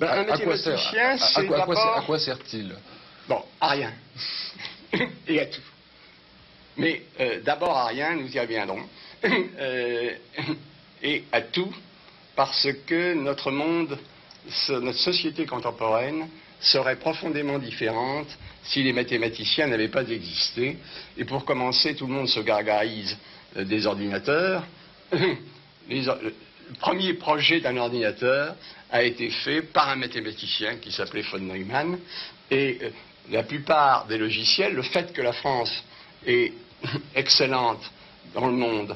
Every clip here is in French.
Un mathématicien, c'est d'abord... À quoi sert-il? Bon, à rien. Et à tout. Mais d'abord à rien, nous y reviendrons. Et à tout, parce que notre monde, notre société contemporaine serait profondément différente si les mathématiciens n'avaient pas existé. Et pour commencer, tout le monde se gargarise des ordinateurs. Le premier projet d'un ordinateur a été fait par un mathématicien qui s'appelait von Neumann. Et la plupart des logiciels, le fait que la France est excellente dans le monde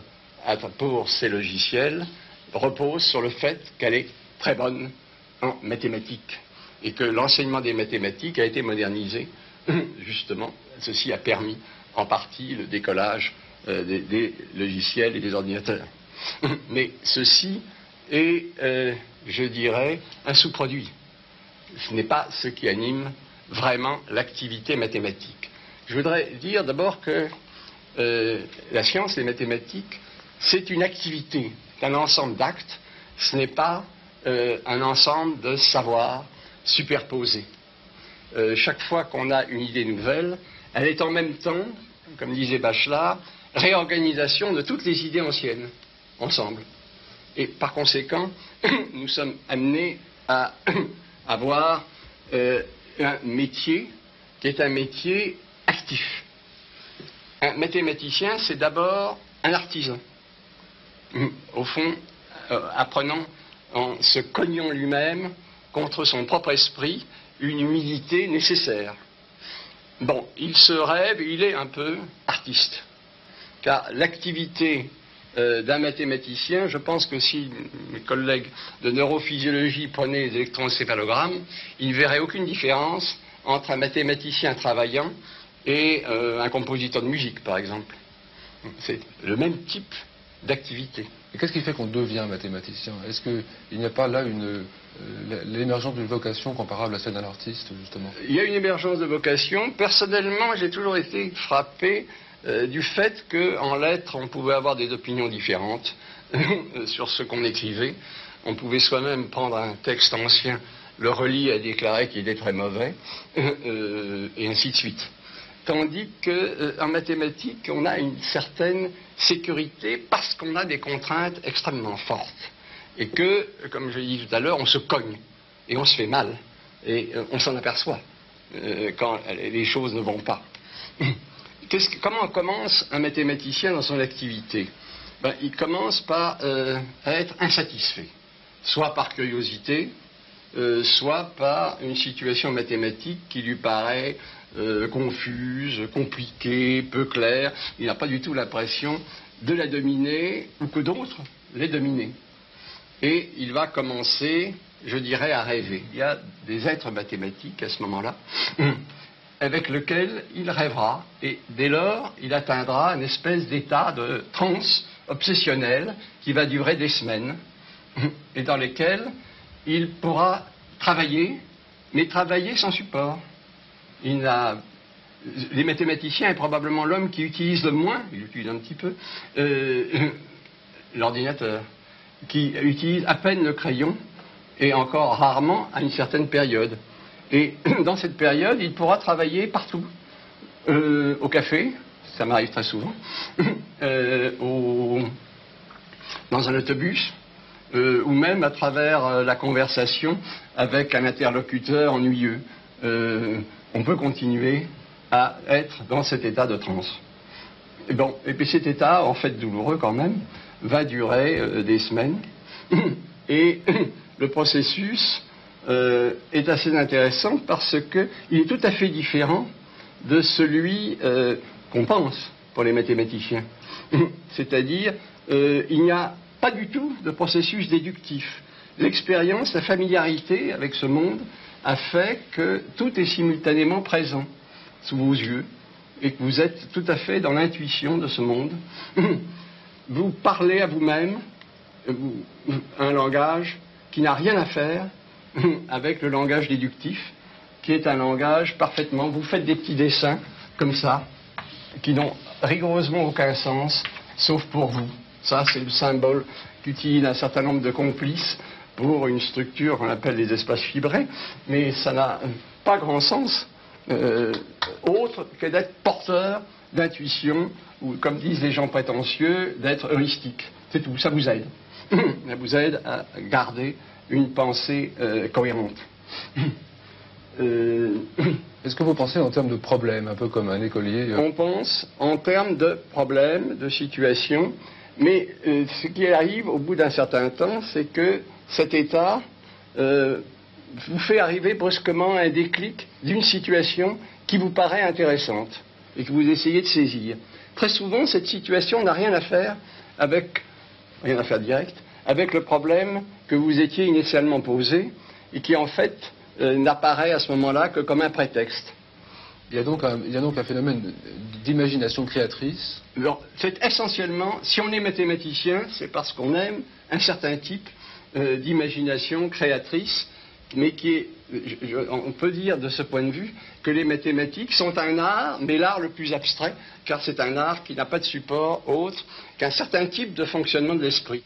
pour ses logiciels, repose sur le fait qu'elle est très bonne en mathématiques et que l'enseignement des mathématiques a été modernisé. Justement, ceci a permis en partie le décollage des logiciels et des ordinateurs. Mais ceci est, je dirais, un sous-produit. Ce n'est pas ce qui anime vraiment l'activité mathématique. Je voudrais dire d'abord que la science, les mathématiques, c'est une activité, c'est un ensemble d'actes, ce n'est pas un ensemble de savoirs superposés. Chaque fois qu'on a une idée nouvelle, elle est en même temps, comme disait Bachelard, réorganisation de toutes les idées anciennes, ensemble. Et par conséquent, nous sommes amenés à avoir un métier qui est un métier actif. Un mathématicien, c'est d'abord un artisan. Au fond, apprenant en se cognant lui-même contre son propre esprit une humilité nécessaire. Bon, il se rêve, il est un peu artiste. Car l'activité d'un mathématicien, je pense que si mes collègues de neurophysiologie prenaient les électroencéphalogrammes, ils ne verraient aucune différence entre un mathématicien travaillant et un compositeur de musique, par exemple. C'est le même type d'activité. Et qu'est-ce qui fait qu'on devient mathématicien? Est-ce qu'il n'y a pas là l'émergence d'une vocation comparable à celle d'un artiste, justement? Il y a une émergence de vocation. Personnellement, j'ai toujours été frappé du fait qu'en lettres, on pouvait avoir des opinions différentes sur ce qu'on écrivait. On pouvait soi-même prendre un texte ancien, le relire et déclarer qu'il était très mauvais, et ainsi de suite. Tandis qu'en mathématiques, on a une certaine sécurité parce qu'on a des contraintes extrêmement fortes. Et que, comme je l'ai dit tout à l'heure, on se cogne et on se fait mal. Et on s'en aperçoit quand les choses ne vont pas. Comment commence un mathématicien dans son activité? Il commence par être insatisfait, soit par curiosité, soit par une situation mathématique qui lui paraît confuse, compliquée, peu claire. Il n'a pas du tout l'impression de la dominer ou que d'autres l'aient dominée. Et il va commencer, je dirais, à rêver. Il y a des êtres mathématiques à ce moment-là avec lesquels il rêvera. Et dès lors, il atteindra une espèce d'état de transe obsessionnelle qui va durer des semaines et dans lesquelles il pourra travailler, mais travailler sans support. Les mathématiciens est probablement l'homme qui utilise le moins, il utilise un petit peu, l'ordinateur, qui utilise à peine le crayon, et encore rarement à une certaine période. Et dans cette période, il pourra travailler partout. Au café, ça m'arrive très souvent, dans un autobus, ou même à travers la conversation avec un interlocuteur ennuyeux. On peut continuer à être dans cet état de transe. Et puis cet état, en fait douloureux quand même, va durer des semaines. Et le processus est assez intéressant parce qu'il est tout à fait différent de celui qu'on pense pour les mathématiciens. C'est-à-dire, il n'y a pas du tout de processus déductif. L'expérience, la familiarité avec ce monde a fait que tout est simultanément présent sous vos yeux et que vous êtes tout à fait dans l'intuition de ce monde. Vous parlez à vous-même un langage qui n'a rien à faire avec le langage déductif, qui est un langage parfaitement... Vous faites des petits dessins comme ça, qui n'ont rigoureusement aucun sens, sauf pour vous. Ça, c'est le symbole qu'utilisent un certain nombre de complices pour une structure qu'on appelle les espaces fibrés, mais ça n'a pas grand sens autre que d'être porteur d'intuition, ou comme disent les gens prétentieux, d'être heuristique. C'est tout, ça vous aide. Ça vous aide à garder une pensée cohérente. Est-ce que vous pensez en termes de problèmes, un peu comme un écolier On pense en termes de problèmes, de situations, mais ce qui arrive au bout d'un certain temps, c'est que cet état vous fait arriver brusquement à un déclic d'une situation qui vous paraît intéressante et que vous essayez de saisir. Très souvent, cette situation n'a rien à faire direct, avec le problème que vous étiez initialement posé et qui en fait n'apparaît à ce moment-là que comme un prétexte. Il y a donc un phénomène d'imagination créatrice. C'est essentiellement, si on est mathématicien, c'est parce qu'on aime un certain type d'imagination créatrice, mais qui est, on peut dire de ce point de vue que les mathématiques sont un art, mais l'art le plus abstrait, car c'est un art qui n'a pas de support autre qu'un certain type de fonctionnement de l'esprit.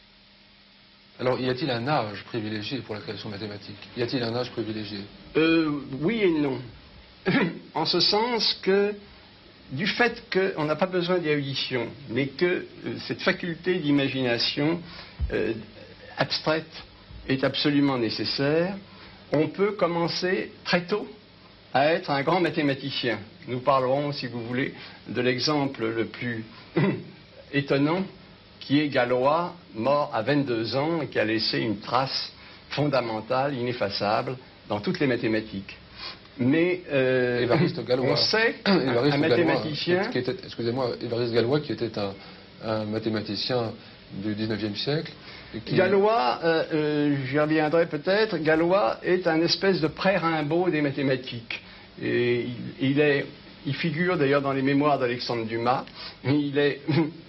Alors, y a-t-il un âge privilégié pour la création mathématique? Y a-t-il un âge privilégié? Oui et non. En ce sens que, du fait qu'on n'a pas besoin d'érudition, mais que cette faculté d'imagination abstraite est absolument nécessaire, on peut commencer très tôt à être un grand mathématicien. Nous parlerons, si vous voulez, de l'exemple le plus étonnant, qui est Galois, mort à 22 ans et qui a laissé une trace fondamentale, ineffaçable, dans toutes les mathématiques. Mais Évariste Galois, on sait un mathématicien... Excusez-moi, Évariste Galois, qui était un mathématicien du 19e siècle. Galois, j'y reviendrai peut-être, Galois est un espèce de pré-Rimbaud des mathématiques. Et il figure d'ailleurs dans les mémoires d'Alexandre Dumas. Il est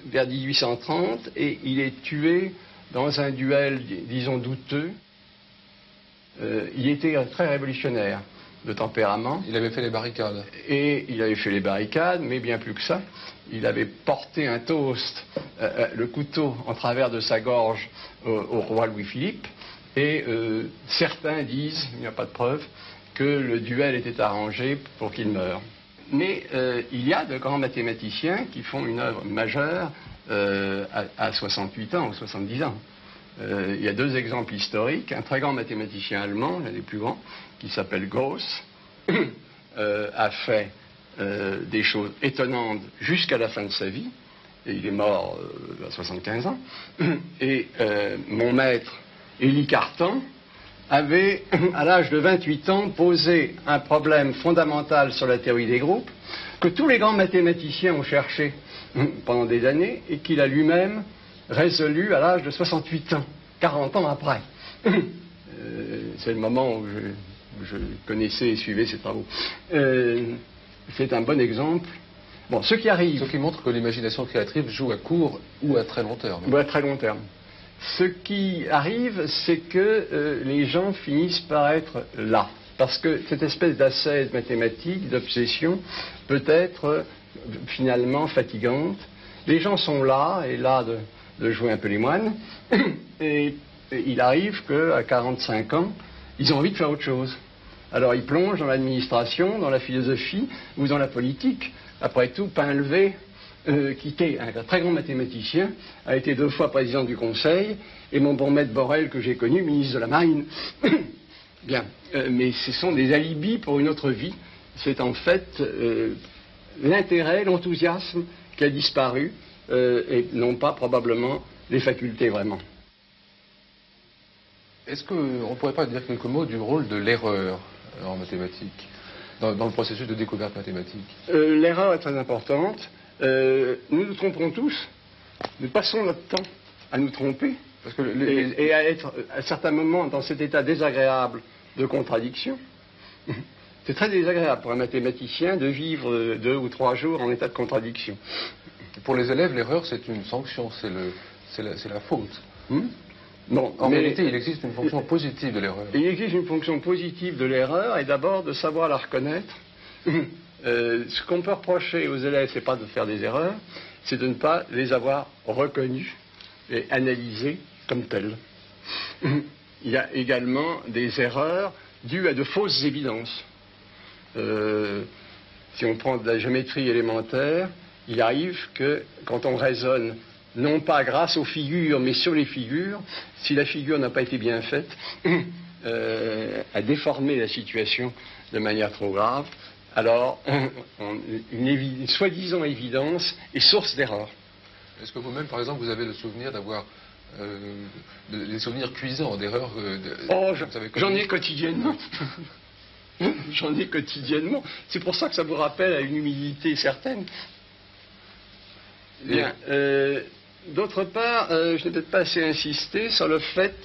vers 1830 et il est tué dans un duel, disons, douteux. Il était très révolutionnaire de tempérament. Il avait fait les barricades. Et il avait fait les barricades, mais bien plus que ça. Il avait porté un toast, le couteau en travers de sa gorge au roi Louis-Philippe. Et certains disent, il n'y a pas de preuve, que le duel était arrangé pour qu'il meure. Mais il y a de grands mathématiciens qui font une œuvre majeure à 68 ans ou 70 ans. Il y a deux exemples historiques. Un très grand mathématicien allemand, l'un des plus grands, qui s'appelle Gauss, a fait des choses étonnantes jusqu'à la fin de sa vie, et il est mort à 75 ans. Et mon maître, Élie Cartan, avait, à l'âge de 28 ans, posé un problème fondamental sur la théorie des groupes, que tous les grands mathématiciens ont cherché pendant des années, et qu'il a lui-même résolu à l'âge de 68 ans, 40 ans après. C'est le moment où je connaissais et suivais ses travaux. C'est un bon exemple. Bon, ce qui arrive... Ce qui montre que l'imagination créatrice joue à court ou à très long terme. Ou à très long terme. Ce qui arrive, c'est que les gens finissent par être là. Parce que cette espèce d'ascèse mathématique, d'obsession, peut être finalement fatigante. Les gens sont là, et là de jouer un peu les moines, et il arrive qu'à 45 ans, ils ont envie de faire autre chose. Alors ils plongent dans l'administration, dans la philosophie ou dans la politique. Après tout, Painlevé, qui était un très grand mathématicien, a été 2 fois président du Conseil, et mon bon maître Borel, que j'ai connu, ministre de la Marine. Bien, mais ce sont des alibis pour une autre vie. C'est en fait l'intérêt, l'enthousiasme qui a disparu, et non pas probablement les facultés vraiment. Est-ce qu'on ne pourrait pas dire quelques mots du rôle de l'erreur en mathématiques, dans le processus de découverte mathématique? L'erreur est très importante. Nous nous trompons tous. Nous passons notre temps à nous tromper et à être à certains moments dans cet état désagréable de contradiction. C'est très désagréable pour un mathématicien de vivre 2 ou 3 jours en état de contradiction. Pour les élèves, l'erreur, c'est une sanction, c'est la faute. Non, en réalité, il existe une fonction positive de l'erreur. Il existe une fonction positive de l'erreur, et d'abord de savoir la reconnaître. Ce qu'on peut reprocher aux élèves, c'est pas de faire des erreurs, c'est de ne pas les avoir reconnues et analysées comme telles. il y a également des erreurs dues à de fausses évidences. Si on prend de la géométrie élémentaire, il arrive que quand on raisonne, non pas grâce aux figures, mais sur les figures, si la figure n'a pas été bien faite, à déformer la situation de manière trop grave, alors une soi-disant évidence est source d'erreur. Est-ce que vous-même, par exemple, vous avez le souvenir d'avoir des souvenirs cuisants d'erreurs j'en ai quotidiennement. J'en ai quotidiennement. C'est pour ça que ça vous rappelle à une humilité certaine. Bien. D'autre part, je n'ai peut-être pas assez insisté sur le fait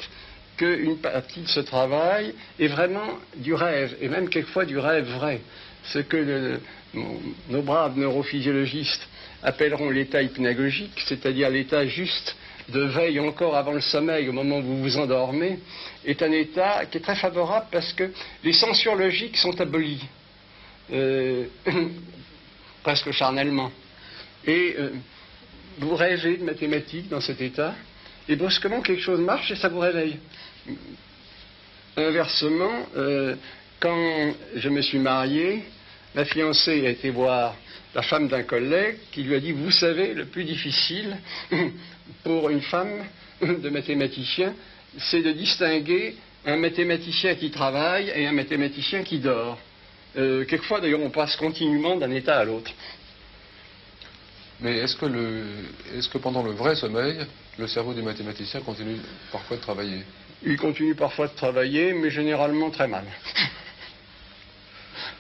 qu'une partie de ce travail est vraiment du rêve, et même quelquefois du rêve vrai. Ce que nos braves neurophysiologistes appelleront l'état hypnagogique, c'est-à-dire l'état juste de veille encore avant le sommeil, au moment où vous vous endormez, est un état qui est très favorable parce que les censures logiques sont abolies, presque charnellement. Et vous rêvez de mathématiques dans cet état, et brusquement quelque chose marche et ça vous réveille. Inversement, quand je me suis marié, ma fiancée a été voir la femme d'un collègue qui lui a dit « Vous savez, le plus difficile pour une femme de mathématicien, c'est de distinguer un mathématicien qui travaille et un mathématicien qui dort. » Quelquefois, d'ailleurs, on passe continuellement d'un état à l'autre. Mais est-ce que pendant le vrai sommeil, le cerveau du mathématicien continue parfois de travailler? Il continue parfois de travailler, mais généralement très mal.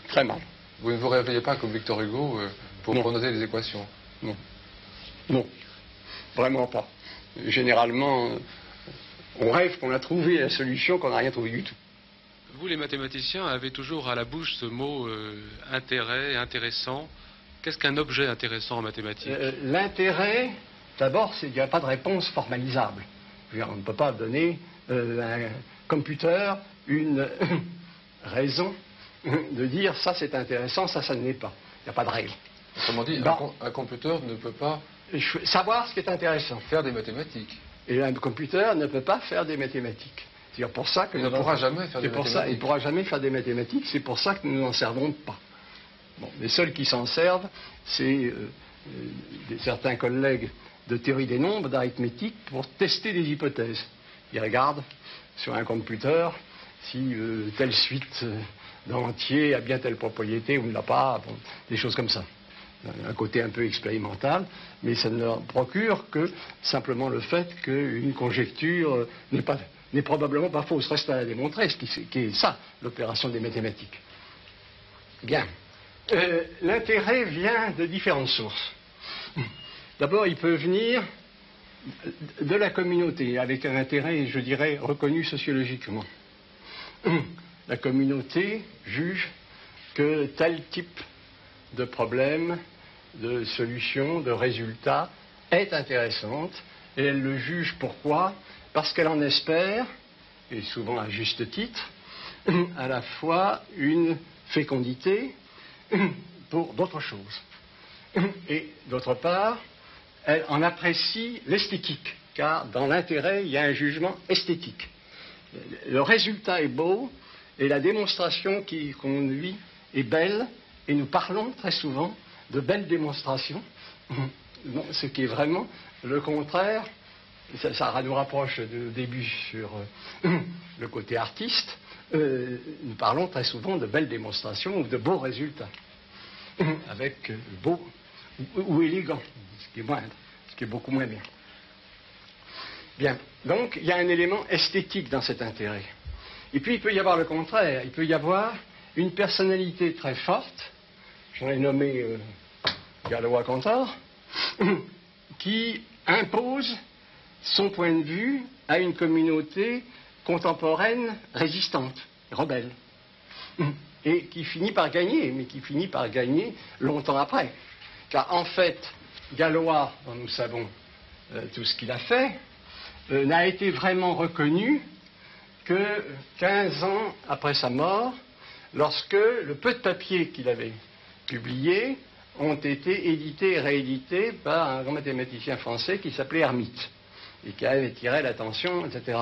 Très mal. Vous ne vous réveillez pas comme Victor Hugo pour pronoter les équations? Non. Non. Vraiment pas. Généralement, on rêve qu'on a trouvé la solution, qu'on n'a rien trouvé du tout. Vous, les mathématiciens, avez toujours à la bouche ce mot intérêt, intéressant. Qu'est-ce qu'un objet intéressant en mathématiques? L'intérêt, d'abord, c'est qu'il n'y a pas de réponse formalisable. On ne peut pas donner à un computer une raison de dire ça c'est intéressant, ça ne l'est pas. Il n'y a pas de règle. Autrement dit, un computer ne peut pas savoir ce qui est intéressant. Faire des mathématiques. Et un computer ne peut pas faire des mathématiques. C'est pour ça que il ne pourra jamais faire des mathématiques. Il ne pourra jamais faire des mathématiques, c'est pour ça que nous n'en servons pas. Bon, les seuls qui s'en servent, c'est certains collègues de théorie des nombres, d'arithmétique, pour tester des hypothèses. Ils regardent sur un computer si telle suite d'entiers a bien telle propriété ou ne l'a pas, bon, des choses comme ça. Un côté un peu expérimental, mais ça ne leur procure que simplement le fait qu'une conjecture n'est probablement pas fausse. Reste à la démontrer, ce qui est ça, l'opération des mathématiques. Bien. L'intérêt vient de différentes sources. D'abord, il peut venir de la communauté, avec un intérêt, je dirais, reconnu sociologiquement. La communauté juge que tel type de problème, de solution, de résultat est intéressante, et elle le juge pourquoi? Parce qu'elle en espère, et souvent à juste titre, à la fois une fécondité pour d'autres choses. Et d'autre part, elle en apprécie l'esthétique, car dans l'intérêt, il y a un jugement esthétique. Le résultat est beau, et la démonstration qui conduit est belle, et nous parlons très souvent de belles démonstrations, ce qui est vraiment le contraire. Ça nous rapproche du début sur le côté artiste. Nous parlons très souvent de belles démonstrations ou de beaux résultats, avec beau ou élégant, ce qui est moindre, ce qui est beaucoup moins bien. Bien, donc il y a un élément esthétique dans cet intérêt. Et puis il peut y avoir le contraire, il peut y avoir une personnalité très forte, j'en ai nommé Galois-Cantor, qui impose son point de vue à une communauté contemporaine résistante, rebelle, et qui finit par gagner, mais qui finit par gagner longtemps après. Car en fait, Galois, dont nous savons tout ce qu'il a fait, n'a été vraiment reconnu que 15 ans après sa mort, lorsque le peu de papiers qu'il avait publiés ont été édités et réédités par un grand mathématicien français qui s'appelait Hermite, et qui avait attiré l'attention, etc.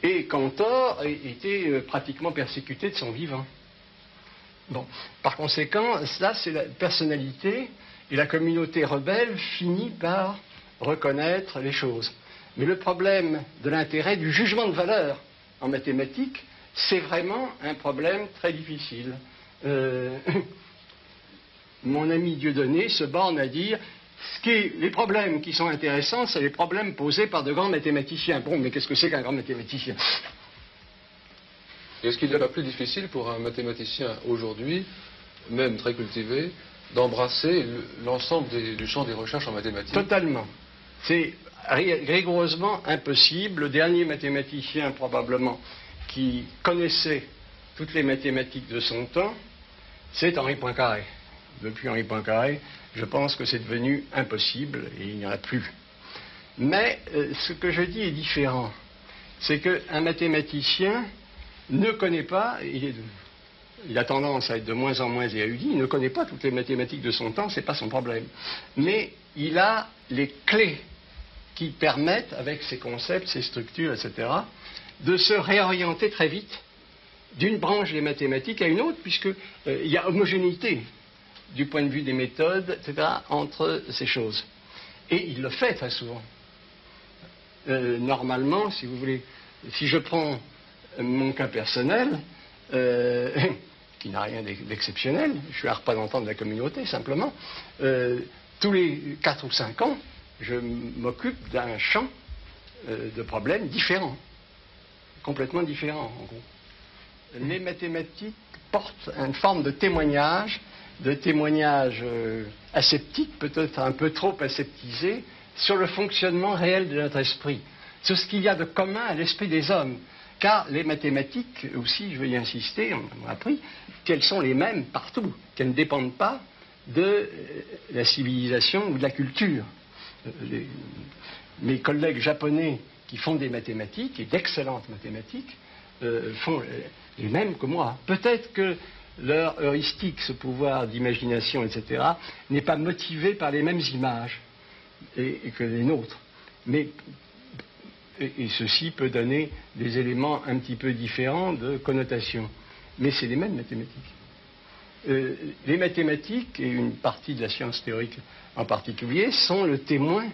Et Cantor était pratiquement persécuté de son vivant. Bon. Par conséquent, ça c'est la personnalité, et la communauté rebelle finit par reconnaître les choses. Mais le problème de l'intérêt, du jugement de valeur en mathématiques, c'est vraiment un problème très difficile. Mon ami Dieudonné se borne à dire les problèmes qui sont intéressants, c'est les problèmes posés par de grands mathématiciens. Bon, mais qu'est-ce que c'est qu'un grand mathématicien? Est-ce qu'il n'est pas plus difficile pour un mathématicien aujourd'hui, même très cultivé, d'embrasser l'ensemble du champ des recherches en mathématiques? Totalement. C'est rigoureusement impossible. Le dernier mathématicien, probablement, qui connaissait toutes les mathématiques de son temps, c'est Henri Poincaré. Depuis Henri Poincaré, je pense que c'est devenu impossible et il n'y en a plus. Mais ce que je dis est différent. C'est qu'un mathématicien ne connaît pas, il a tendance à être de moins en moins érudit, il ne connaît pas toutes les mathématiques de son temps, ce n'est pas son problème. Mais il a les clés qui permettent, avec ses concepts, ses structures, etc., de se réorienter très vite d'une branche des mathématiques à une autre, puisqu'il y a homogénéité du point de vue des méthodes, etc., entre ces choses. Et il le fait très souvent. Normalement, si vous voulez, si je prends mon cas personnel, qui n'a rien d'exceptionnel, je suis un représentant de la communauté, simplement, tous les 4 ou 5 ans, je m'occupe d'un champ de problèmes différents, complètement différents, en gros. Les mathématiques portent une forme de témoignage aseptique, peut-être un peu trop aseptisé, sur le fonctionnement réel de notre esprit, sur ce qu'il y a de commun à l'esprit des hommes. Car les mathématiques, aussi, je veux y insister, on m'a appris qu'elles sont les mêmes partout, qu'elles ne dépendent pas de la civilisation ou de la culture. Mes collègues japonais qui font des mathématiques, et d'excellentes mathématiques, font les mêmes que moi. Peut-être que leur heuristique, ce pouvoir d'imagination, etc., n'est pas motivé par les mêmes images et que les nôtres. Et ceci peut donner des éléments un petit peu différents de connotation. Mais c'est les mêmes mathématiques. Les mathématiques, et une partie de la science théorique en particulier, sont le témoin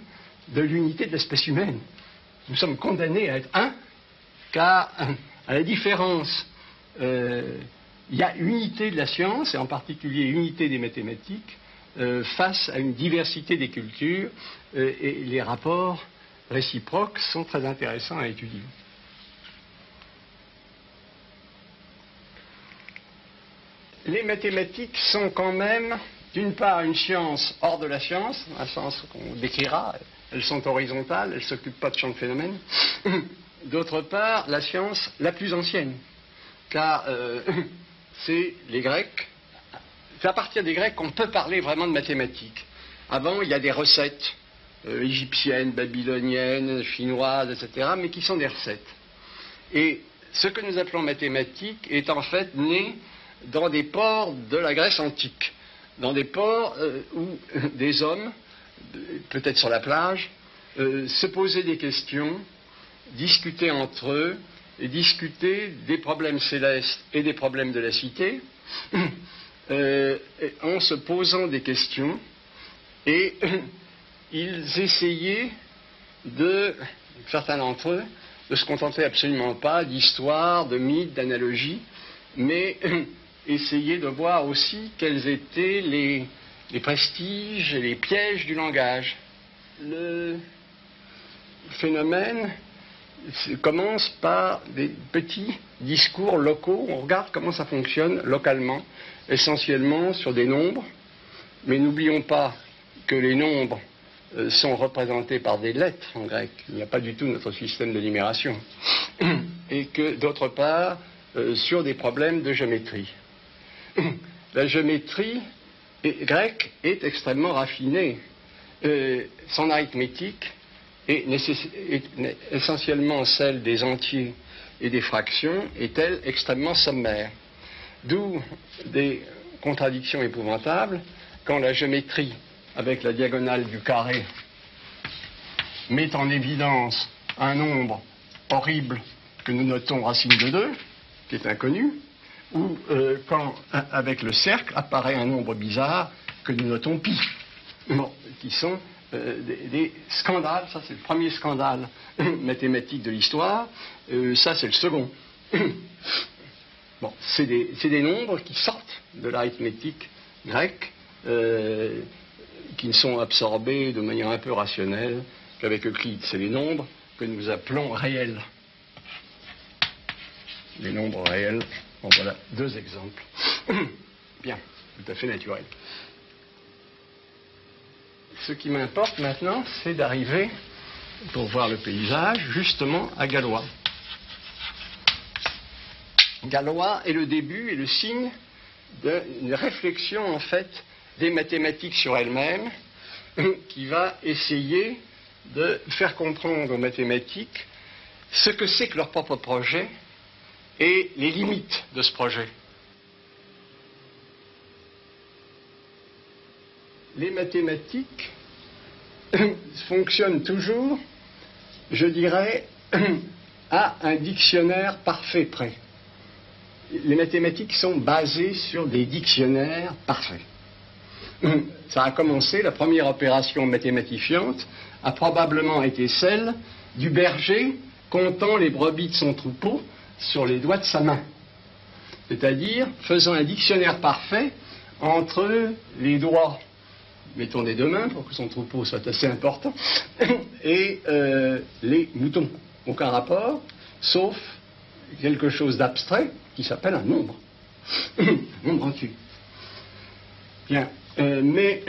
de l'unité de l'espèce humaine. Nous sommes condamnés à être un, car à la différence, il y a unité de la science, et en particulier unité des mathématiques, face à une diversité des cultures, et les rapports réciproques sont très intéressants à étudier. Les mathématiques sont quand même, d'une part, une science hors de la science, un sens qu'on décrira, elles sont horizontales, elles ne s'occupent pas de champ de phénomènes. D'autre part, la science la plus ancienne, car c'est les Grecs, c'est à partir des Grecs qu'on peut parler vraiment de mathématiques. Avant, il y a des recettes égyptiennes, babyloniennes, chinoises, etc., mais qui sont des recettes. Et ce que nous appelons mathématiques est en fait né dans des ports de la Grèce antique, dans des ports où des hommes, peut-être sur la plage, se posaient des questions, discutaient entre eux, et discutaient des problèmes célestes et des problèmes de la cité, en se posant des questions, et ils essayaient certains d'entre eux, de se contenter absolument pas d'histoire, de mythes, d'analogies, mais essayaient de voir aussi quels étaient les prestiges et les pièges du langage. Le phénomène commence par des petits discours locaux. On regarde comment ça fonctionne localement, essentiellement sur des nombres, mais n'oublions pas que les nombres sont représentés par des lettres en grec. Il n'y a pas du tout notre système de numération. Et que, d'autre part, sur des problèmes de géométrie. La géométrie grecque est extrêmement raffinée. Son arithmétique est essentiellement celle des entiers et des fractions, est-elle extrêmement sommaire. D'où des contradictions épouvantables quand la géométrie, avec la diagonale du carré, met en évidence un nombre horrible que nous notons racine de 2, qui est inconnu, ou quand, avec le cercle, apparaît un nombre bizarre que nous notons pi, bon, qui sont des scandales. Ça, c'est le premier scandale mathématique de l'histoire. Ça, c'est le second. Bon, c'est des nombres qui sortent de l'arithmétique grecque, qui ne sont absorbés de manière un peu rationnelle qu'avec Euclide. C'est les nombres que nous appelons réels. Les nombres réels. Bon, voilà deux exemples. Bien, tout à fait naturel. Ce qui m'importe maintenant, c'est d'arriver, pour voir le paysage, justement à Galois. Galois est le début et le signe d'une réflexion, en fait, des mathématiques sur elles-mêmes, qui va essayer de faire comprendre aux mathématiques ce que c'est que leur propre projet et les limites de ce projet. Les mathématiques fonctionnent toujours, je dirais, à un dictionnaire parfait près. Les mathématiques sont basées sur des dictionnaires parfaits. Ça a commencé, la première opération mathématifiante a probablement été celle du berger comptant les brebis de son troupeau sur les doigts de sa main. C'est-à-dire faisant un dictionnaire parfait entre les doigts, mettons des deux mains pour que son troupeau soit assez important, et les moutons. Aucun rapport, sauf quelque chose d'abstrait qui s'appelle un nombre. Un nombre entier. Bien. Mais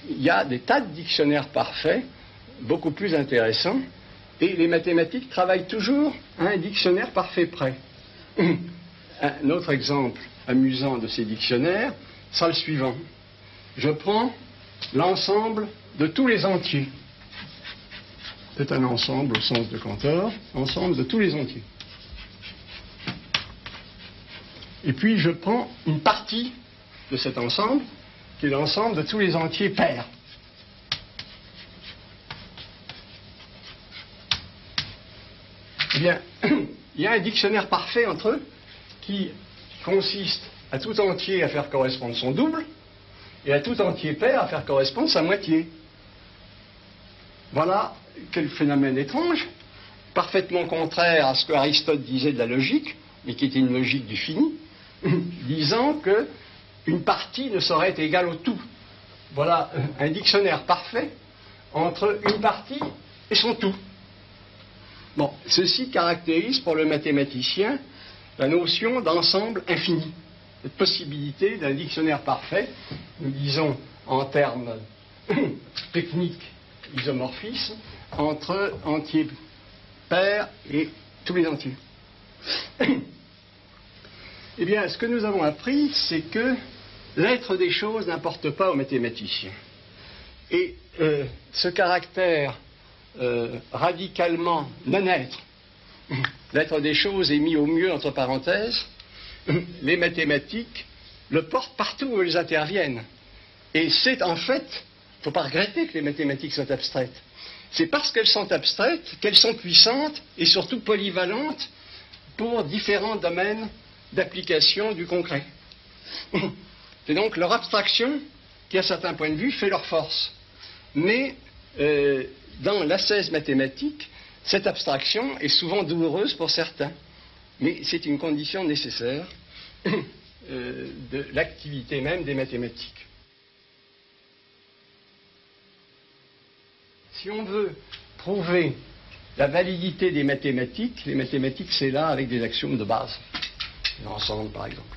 il y a des tas de dictionnaires parfaits, beaucoup plus intéressants, et les mathématiques travaillent toujours à un dictionnaire parfait près. Un autre exemple amusant de ces dictionnaires sera le suivant. Je prends l'ensemble de tous les entiers. C'est un ensemble au sens de Cantor, ensemble de tous les entiers. Et puis je prends une partie de cet ensemble, qui est l'ensemble de tous les entiers pairs. Eh bien, il y a un dictionnaire parfait entre eux qui consiste à tout entier à faire correspondre son double et à tout entier pair à faire correspondre sa moitié. Voilà quel phénomène étrange, parfaitement contraire à ce que Aristote disait de la logique, mais qui était une logique du fini, disant que une partie ne saurait être égale au tout. Voilà un dictionnaire parfait entre une partie et son tout. Bon, ceci caractérise pour le mathématicien la notion d'ensemble infini, cette possibilité d'un dictionnaire parfait, nous disons en termes techniques isomorphisme, entre entiers pairs et tous les entiers. Eh bien, ce que nous avons appris, c'est que l'être des choses n'importe pas aux mathématiciens. Et ce caractère radicalement non-être, l'être des choses est mis au mieux entre parenthèses, les mathématiques le portent partout où elles interviennent. Et c'est en fait, il ne faut pas regretter que les mathématiques soient abstraites. C'est parce qu'elles sont abstraites qu'elles sont puissantes et surtout polyvalentes pour différents domaines d'application du concret. C'est donc leur abstraction qui, à certains points de vue, fait leur force. Mais dans l'ascèse mathématique, cette abstraction est souvent douloureuse pour certains. Mais c'est une condition nécessaire de l'activité même des mathématiques. Si on veut prouver la validité des mathématiques, les mathématiques, c'est là avec des axiomes de base. L'ensemble, par exemple.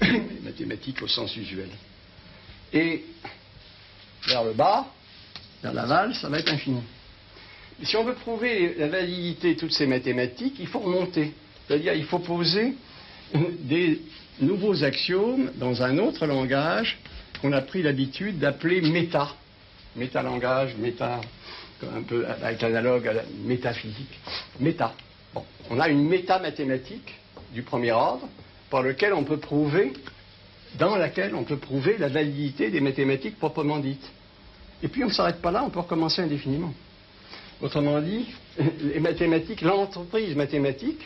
Les mathématiques au sens usuel. Et vers le bas, vers l'aval, ça va être infini. Et si on veut prouver la validité de toutes ces mathématiques, il faut remonter. C'est-à-dire, il faut poser des nouveaux axiomes dans un autre langage qu'on a pris l'habitude d'appeler méta. Métalangage, méta, un peu avec l'analogue à la métaphysique. Méta. Bon, on a une méta-mathématique du premier ordre par lequel on peut prouver, dans laquelle on peut prouver la validité des mathématiques proprement dites. Et puis on ne s'arrête pas là, on peut recommencer indéfiniment. Autrement dit, les mathématiques, l'entreprise mathématique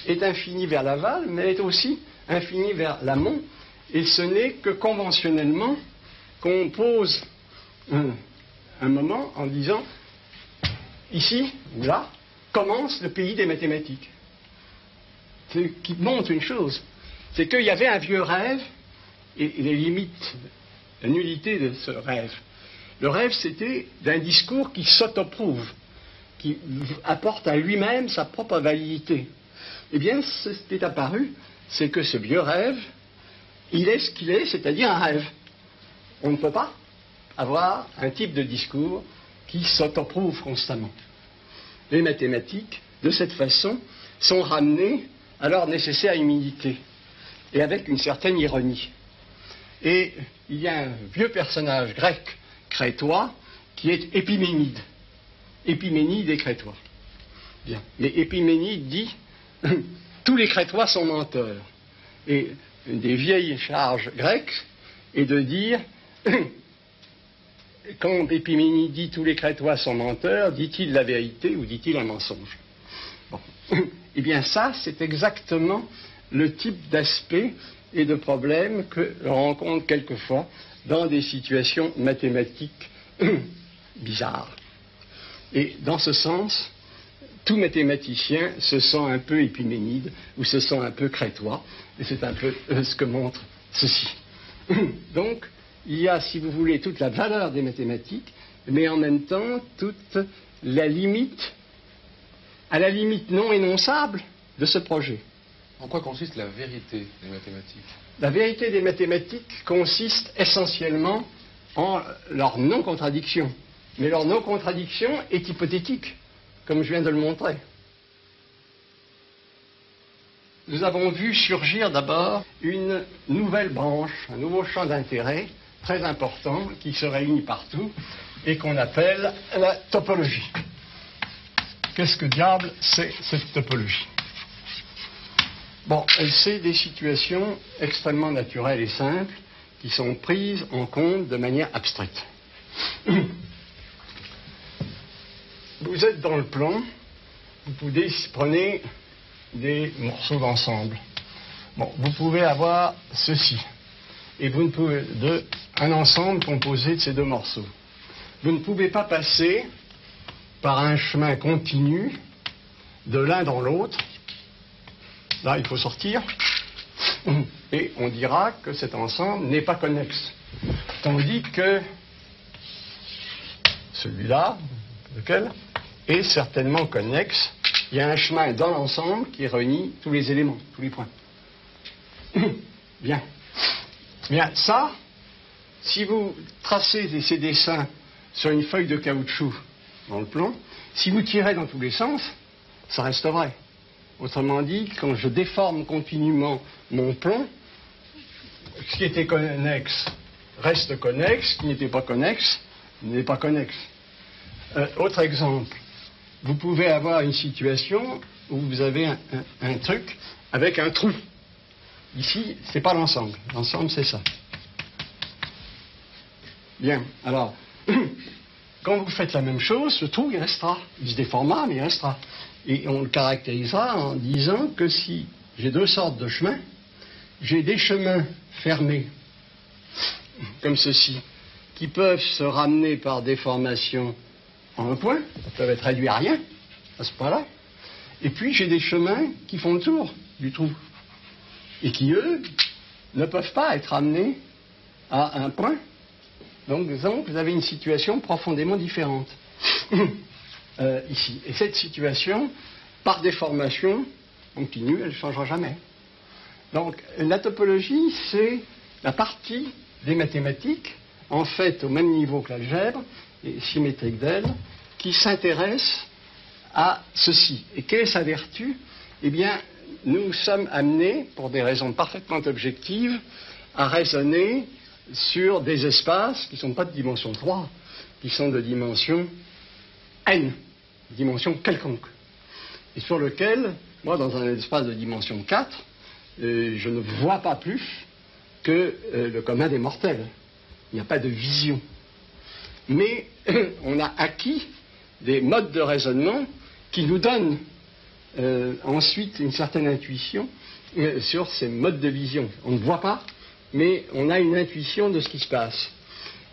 est infinie vers l'aval, mais elle est aussi infinie vers l'amont, et ce n'est que conventionnellement qu'on pose un moment en disant, ici ou là, commence le pays des mathématiques. Ce qui montre une chose, c'est qu'il y avait un vieux rêve, et les limites, la nullité de ce rêve. Le rêve, c'était d'un discours qui s'autoprouve, qui apporte à lui-même sa propre validité. Eh bien, ce qui est apparu, c'est que ce vieux rêve, il est ce qu'il est, c'est-à-dire un rêve. On ne peut pas avoir un type de discours qui s'autoprouve constamment. Les mathématiques, de cette façon, sont ramenées à leur nécessaire humilité, et avec une certaine ironie. Et il y a un vieux personnage grec, crétois, qui est Épiménide. Épiménide est crétois. Bien. Mais Épiménide dit tous les crétois sont menteurs. Et une des vieilles charges grecques est de dire quand Épiménide dit tous les crétois sont menteurs, dit-il la vérité ou dit-il un mensonge? Bon. Eh bien ça, c'est exactement le type d'aspect et de problème que l'on rencontre quelquefois dans des situations mathématiques bizarres. Et dans ce sens, tout mathématicien se sent un peu Épiménide ou se sent un peu crétois, et c'est un peu ce que montre ceci. Donc, il y a, si vous voulez, toute la valeur des mathématiques, mais en même temps toute la limite, à la limite non énonçable de ce projet. En quoi consiste la vérité des mathématiques? La vérité des mathématiques consiste essentiellement en leur non-contradiction. Mais leur non-contradiction est hypothétique, comme je viens de le montrer. Nous avons vu surgir d'abord une nouvelle branche, un nouveau champ d'intérêt très important qui se réunit partout et qu'on appelle la topologie. Qu'est-ce que diable c'est cette topologie? Bon, c'est des situations extrêmement naturelles et simples qui sont prises en compte de manière abstraite. Vous êtes dans le plan, prenez des morceaux d'ensemble. Bon, vous pouvez avoir ceci, et vous ne pouvez un ensemble composé de ces deux morceaux. Vous ne pouvez pas passer par un chemin continu de l'un dans l'autre. Là, il faut sortir, et on dira que cet ensemble n'est pas connexe. Tandis que celui-là, lequel, est certainement connexe. Il y a un chemin dans l'ensemble qui réunit tous les éléments, tous les points. Bien. Bien, ça, si vous tracez ces dessins sur une feuille de caoutchouc dans le plan, si vous tirez dans tous les sens, ça reste vrai. Autrement dit, quand je déforme continuellement mon plan, ce qui était connexe reste connexe, ce qui n'était pas connexe n'est pas connexe. Autre exemple, vous pouvez avoir une situation où vous avez un truc avec un trou. Ici, ce n'est pas l'ensemble. L'ensemble, c'est ça. Bien, alors, quand vous faites la même chose, ce trou, il restera. Il se déformera, mais il restera. Et on le caractérisera en disant que si j'ai deux sortes de chemins, j'ai des chemins fermés, comme ceci, qui peuvent se ramener par déformation en un point, peuvent être réduits à rien, à ce point-là. Et puis j'ai des chemins qui font le tour du trou, et qui, eux, ne peuvent pas être ramenés à un point. Donc, vous avez une situation profondément différente. Ici. Et cette situation, par déformation continue, elle ne changera jamais. Donc, la topologie, c'est la partie des mathématiques, en fait, au même niveau que l'algèbre, et symétrique d'elle, qui s'intéresse à ceci. Et quelle est sa vertu? Eh bien, nous sommes amenés, pour des raisons parfaitement objectives, à raisonner sur des espaces qui ne sont pas de dimension 3, qui sont de dimension n, dimension quelconque, et sur lequel, moi, dans un espace de dimension 4, je ne vois pas plus que le commun des mortels. Il n'y a pas de vision. Mais on a acquis des modes de raisonnement qui nous donnent ensuite une certaine intuition sur ces modes de vision. On ne voit pas, mais on a une intuition de ce qui se passe.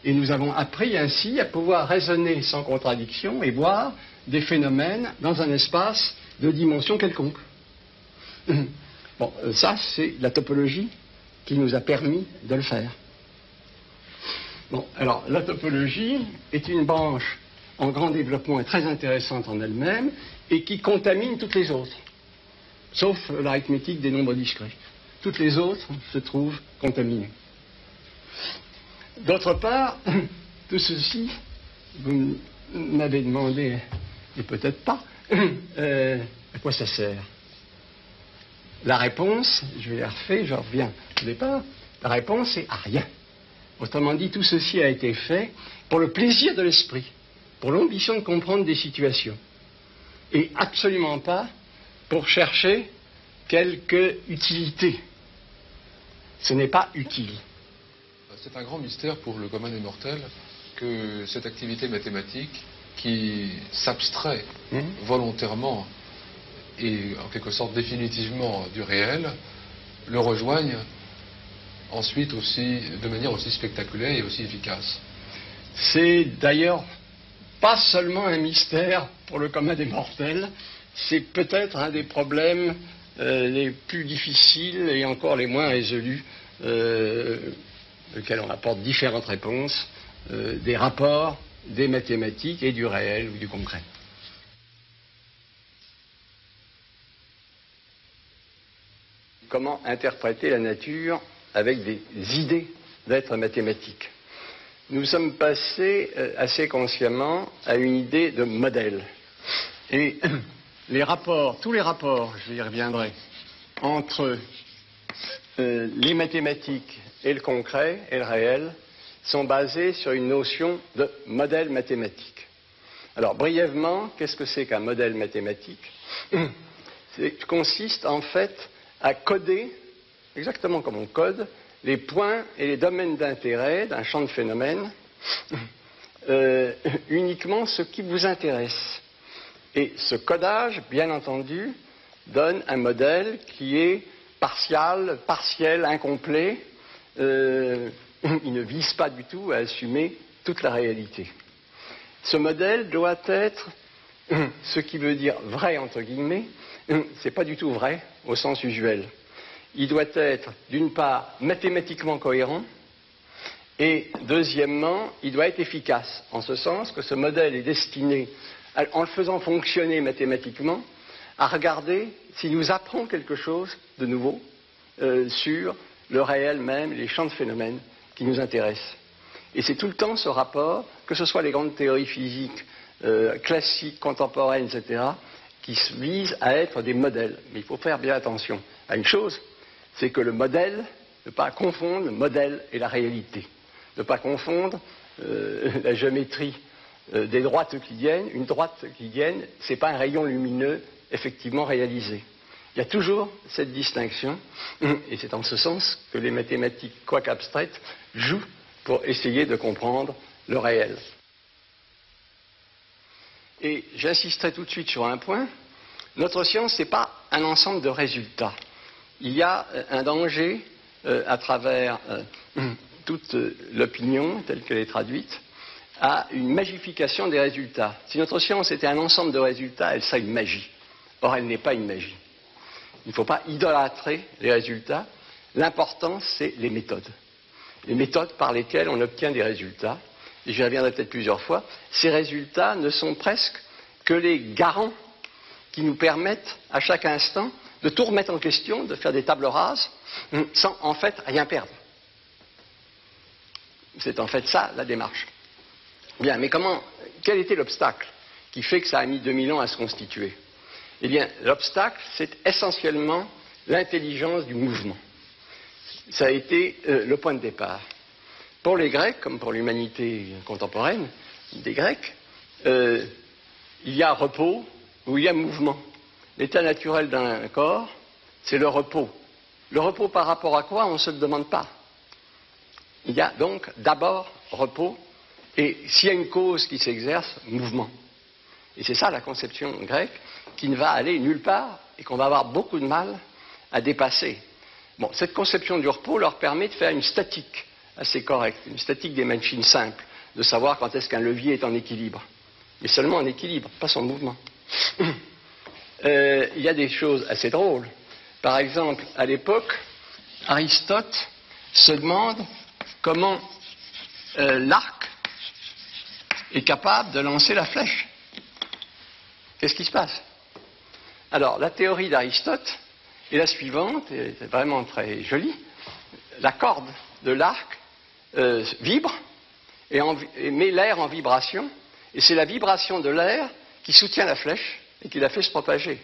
Et nous avons appris ainsi à pouvoir raisonner sans contradiction et voir des phénomènes dans un espace de dimension quelconque. Bon, ça, c'est la topologie qui nous a permis de le faire. Bon, alors, la topologie est une branche en grand développement et très intéressante en elle-même et qui contamine toutes les autres, sauf l'arithmétique des nombres discrets. Toutes les autres se trouvent contaminées. D'autre part, tout ceci, vous m'avez demandé, et peut-être pas, à quoi ça sert? La réponse, je vais la refaire, je reviens au départ, la réponse est à rien. Autrement dit, tout ceci a été fait pour le plaisir de l'esprit, pour l'ambition de comprendre des situations, et absolument pas pour chercher quelque utilité. Ce n'est pas utile. C'est un grand mystère pour le commun des mortels que cette activité mathématique qui s'abstrait volontairement et en quelque sorte définitivement du réel le rejoigne ensuite aussi de manière aussi spectaculaire et aussi efficace. C'est d'ailleurs pas seulement un mystère pour le commun des mortels, c'est peut-être un des problèmes les plus difficiles et encore les moins résolus auxquels on apporte différentes réponses, des rapports des mathématiques et du réel ou du concret. Comment interpréter la nature avec des idées d'être mathématiques? Nous sommes passés assez consciemment à une idée de modèle. Et les rapports, tous les rapports, je y reviendrai, entre les mathématiques et le concret et le réel sont basés sur une notion de modèle mathématique. Alors, brièvement, qu'est-ce que c'est qu'un modèle mathématique? Consiste en fait à coder, exactement comme on code, les points et les domaines d'intérêt d'un champ de phénomènes, uniquement ce qui vous intéresse. Et ce codage, bien entendu, donne un modèle qui est partiel, incomplet. Il ne vise pas du tout à assumer toute la réalité. Ce modèle doit être ce qui veut dire vrai, entre guillemets, c'est pas du tout vrai au sens usuel. Il doit être, d'une part, mathématiquement cohérent, et deuxièmement, il doit être efficace, en ce sens que ce modèle est destiné, en le faisant fonctionner mathématiquement, à regarder s'il nous apprend quelque chose de nouveau sur le réel même, les champs de phénomènes qui nous intéressent. Et c'est tout le temps ce rapport, que ce soit les grandes théories physiques, classiques, contemporaines, etc., qui visent à être des modèles. Mais il faut faire bien attention à une chose, c'est que le modèle, ne pas confondre le modèle et la réalité. Ne pas confondre la géométrie des droites euclidiennes. Une droite euclidienne, ce n'est pas un rayon lumineux effectivement réalisé. Il y a toujours cette distinction, et c'est en ce sens que les mathématiques, quoique abstraites, jouent pour essayer de comprendre le réel. Et j'insisterai tout de suite sur un point, notre science, ce n'est pas un ensemble de résultats. Il y a un danger à travers toute l'opinion telle qu'elle est traduite, à une magification des résultats. Si notre science était un ensemble de résultats, elle serait une magie. Or, elle n'est pas une magie. Il ne faut pas idolâtrer les résultats. L'important, c'est les méthodes. Les méthodes par lesquelles on obtient des résultats. Et j'y reviendrai peut-être plusieurs fois. Ces résultats ne sont presque que les garants qui nous permettent, à chaque instant, de tout remettre en question, de faire des tables rases, sans en fait rien perdre. C'est en fait ça la démarche. Bien, mais quel était l'obstacle qui fait que ça a mis 2000 ans à se constituer? Eh bien, l'obstacle, c'est essentiellement l'intelligence du mouvement. Ça a été le point de départ. Pour les Grecs, comme pour l'humanité contemporaine des Grecs, il y a repos ou il y a mouvement. L'état naturel d'un corps, c'est le repos. Le repos par rapport à quoi, on ne se le demande pas. Il y a donc d'abord repos, et s'il y a une cause qui s'exerce, mouvement. Et c'est ça la conception grecque qui ne va aller nulle part et qu'on va avoir beaucoup de mal à dépasser. Bon, cette conception du repos leur permet de faire une statique assez correcte, une statique des machines simples, de savoir quand est-ce qu'un levier est en équilibre. Mais seulement en équilibre, pas son mouvement. Il y a des choses assez drôles. Par exemple, à l'époque, Aristote se demande comment l'arc est capable de lancer la flèche. Qu'est-ce qui se passe? Alors, la théorie d'Aristote est la suivante, et c'est vraiment très joli. La corde de l'arc vibre et met l'air en vibration, et c'est la vibration de l'air qui soutient la flèche et qui la fait se propager.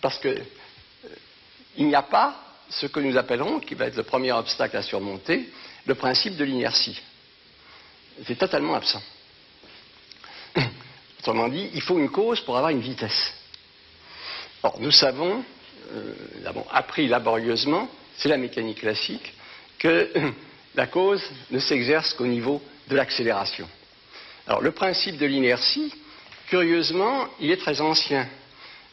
Parce que il n'y a pas ce que nous appellerons, qui va être le premier obstacle à surmonter, le principe de l'inertie. C'est totalement absent. Autrement dit, il faut une cause pour avoir une vitesse. Or, nous savons, nous avons appris laborieusement, c'est la mécanique classique, que la cause ne s'exerce qu'au niveau de l'accélération. Alors, le principe de l'inertie, curieusement, il est très ancien,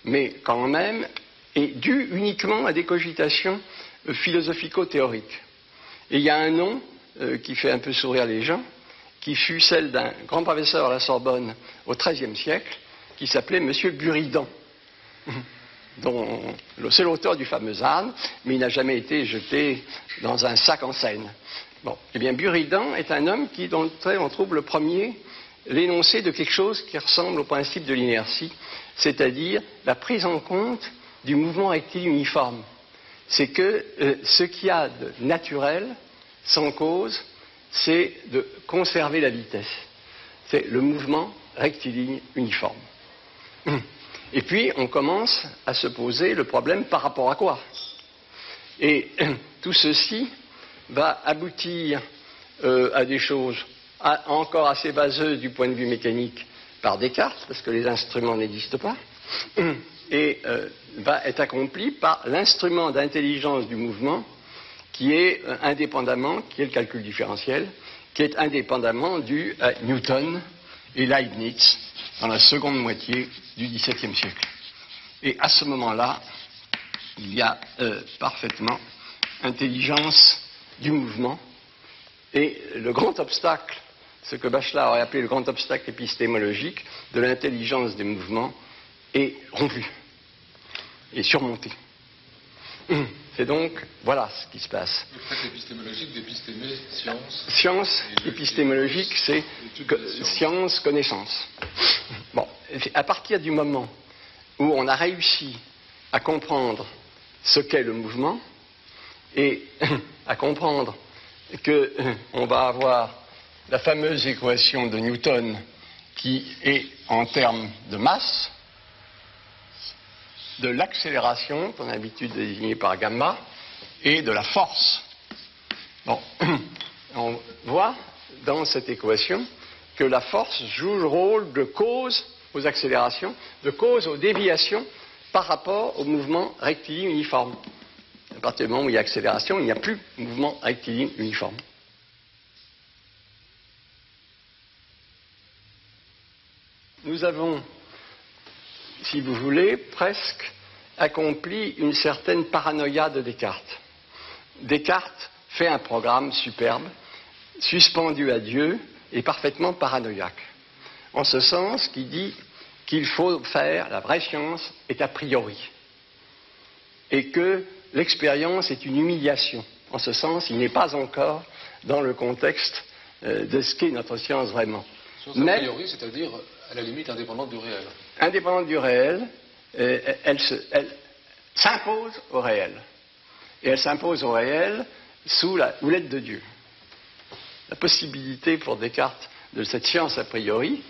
mais quand même est dû uniquement à des cogitations philosophico-théoriques. Et il y a un nom qui fait un peu sourire les gens, qui fut celle d'un grand professeur à la Sorbonne au XIIIe siècle, qui s'appelait M. Buridan, dont c'est l'auteur du fameux âne, mais il n'a jamais été jeté dans un sac en Seine. Bon, eh bien, Buridan est un homme dont on trouve le premier l'énoncé de quelque chose qui ressemble au principe de l'inertie, c'est-à-dire la prise en compte du mouvement rectiligne uniforme. C'est que ce qu'il y a de naturel, sans cause, c'est de conserver la vitesse. C'est le mouvement rectiligne uniforme. Et puis, on commence à se poser le problème par rapport à quoi? Et tout ceci va aboutir à des choses encore assez baseuses du point de vue mécanique par Descartes, parce que les instruments n'existent pas, et va être accompli par l'instrument d'intelligence du mouvement qui est indépendamment, qui est le calcul différentiel, qui est indépendamment dû à Newton et Leibniz dans la seconde moitié du XVIIe siècle. Et à ce moment-là, il y a parfaitement intelligence du mouvement, et le grand obstacle, ce que Bachelard aurait appelé le grand obstacle épistémologique de l'intelligence des mouvements, est rompu et surmonté. C'est donc, voilà ce qui se passe. L'obstacle épistémologique d'épistémé, science. Science épistémologique, c'est science, connaissance. Bon, à partir du moment où on a réussi à comprendre ce qu'est le mouvement et à comprendre qu'on va avoir la fameuse équation de Newton qui est en termes de masse, de l'accélération, qu'on a l'habitude de désigner par gamma, et de la force. Bon, on voit dans cette équation que la force joue le rôle de cause aux accélérations, de cause aux déviations par rapport au mouvement rectiligne uniforme. À partir du moment où il y a accélération, il n'y a plus de mouvement rectiligne uniforme. Nous avons, si vous voulez, presque accompli une certaine paranoïa de Descartes. Descartes fait un programme superbe, suspendu à Dieu et parfaitement paranoïaque. En ce sens qu'il dit qu'il faut faire, la vraie science est a priori. Et que l'expérience est une humiliation. En ce sens, il n'est pas encore dans le contexte de ce qu'est notre science vraiment. Science a priori, c'est-à-dire à la limite indépendante du réel. Indépendante du réel, elle s'impose au réel. Et elle s'impose au réel sous la houlette de Dieu. La possibilité pour Descartes de cette science a priori,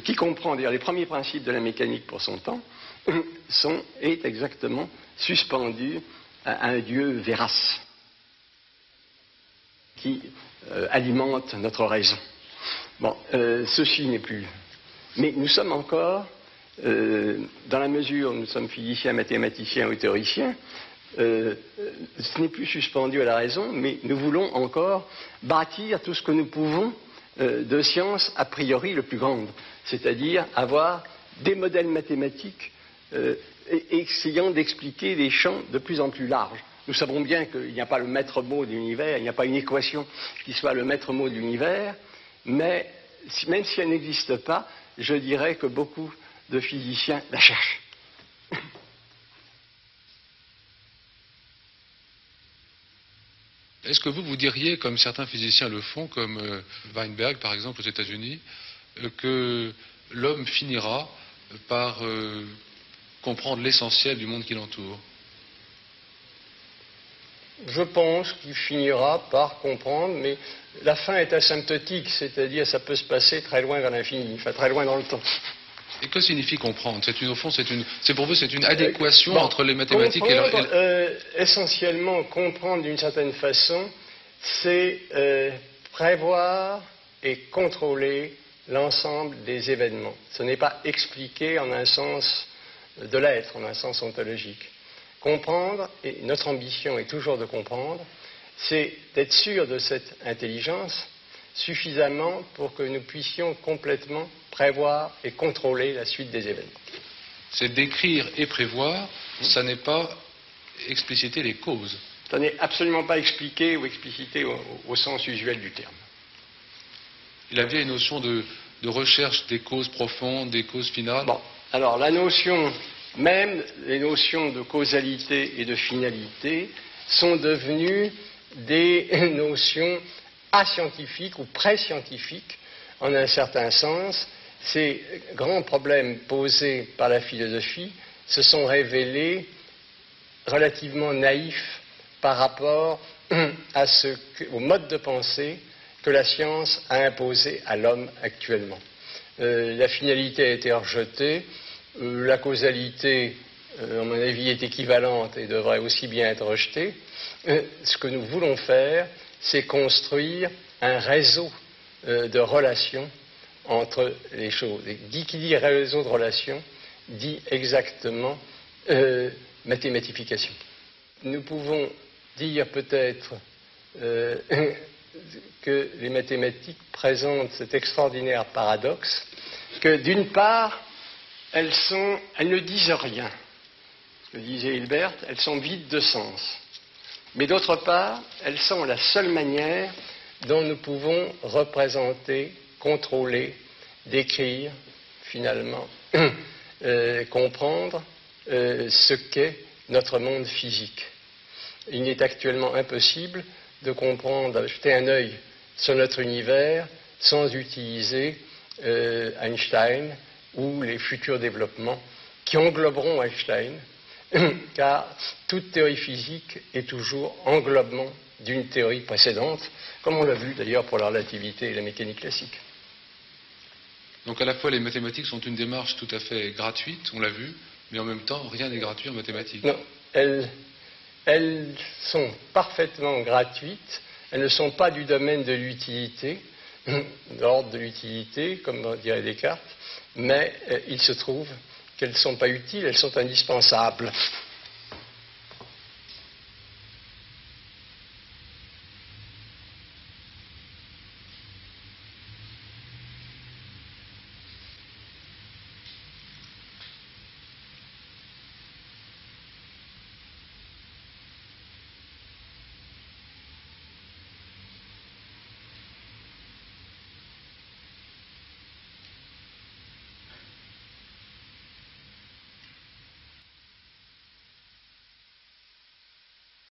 qui comprend d'ailleurs les premiers principes de la mécanique pour son temps, est exactement suspendue à un Dieu vérace qui alimente notre raison. Bon, ceci n'est plus. Mais nous sommes encore, dans la mesure où nous sommes physiciens, mathématiciens ou théoriciens, ce n'est plus suspendu à la raison, mais nous voulons encore bâtir tout ce que nous pouvons de science a priori le plus grande, c'est-à-dire avoir des modèles mathématiques essayant d'expliquer des champs de plus en plus larges. Nous savons bien qu'il n'y a pas le maître mot de l'univers, il n'y a pas une équation qui soit le maître mot de l'univers, mais même si elle n'existe pas, je dirais que beaucoup de physiciens la cherchent. Est-ce que vous diriez, comme certains physiciens le font, comme Weinberg par exemple aux États-Unis, que l'homme finira par comprendre l'essentiel du monde qui l'entoure? Je pense qu'il finira par comprendre, mais la fin est asymptotique, c'est-à-dire ça peut se passer très loin vers l'infini, enfin très loin dans le temps. Et que signifie comprendre? Au fond, c'est pour vous, c'est une adéquation entre les mathématiques essentiellement, comprendre d'une certaine façon, c'est prévoir et contrôler l'ensemble des événements. Ce n'est pas expliquer en un sens de l'être, en un sens ontologique. Comprendre, et notre ambition est toujours de comprendre, c'est d'être sûr de cette intelligence suffisamment pour que nous puissions complètement prévoir et contrôler la suite des événements. C'est d'écrire et prévoir, ça n'est pas expliciter les causes. Ça n'est absolument pas expliquer ou expliciter au sens usuel du terme. Il y a bien une notion de recherche des causes profondes, des causes finales. Bon, alors la notion, même les notions de causalité et de finalité sont devenues des notions ascientifiques ou pré-scientifiques en un certain sens. Ces grands problèmes posés par la philosophie se sont révélés relativement naïfs par rapport au mode de pensée que la science a imposé à l'homme actuellement. La finalité a été rejetée, la causalité, à mon avis, est équivalente et devrait aussi bien être rejetée. Ce que nous voulons faire, c'est construire un réseau de relations entre les choses. Et qui dit réseau de relations, dit exactement mathématification. Nous pouvons dire peut-être que les mathématiques présentent cet extraordinaire paradoxe que d'une part, elles ne disent rien. Ce que disait Hilbert, elles sont vides de sens. Mais d'autre part, elles sont la seule manière dont nous pouvons représenter, contrôler, décrire, finalement, comprendre ce qu'est notre monde physique. Il n'est actuellement impossible de comprendre, de jeter un œil sur notre univers sans utiliser Einstein ou les futurs développements qui engloberont Einstein, car toute théorie physique est toujours englobement d'une théorie précédente, comme on l'a vu d'ailleurs pour la relativité et la mécanique classique. Donc à la fois les mathématiques sont une démarche tout à fait gratuite, on l'a vu, mais en même temps rien n'est gratuit en mathématiques. Non, elles sont parfaitement gratuites, elles ne sont pas du domaine de l'utilité, de l'ordre de l'utilité, comme dirait Descartes, mais il se trouve qu'elles ne sont pas utiles, elles sont indispensables.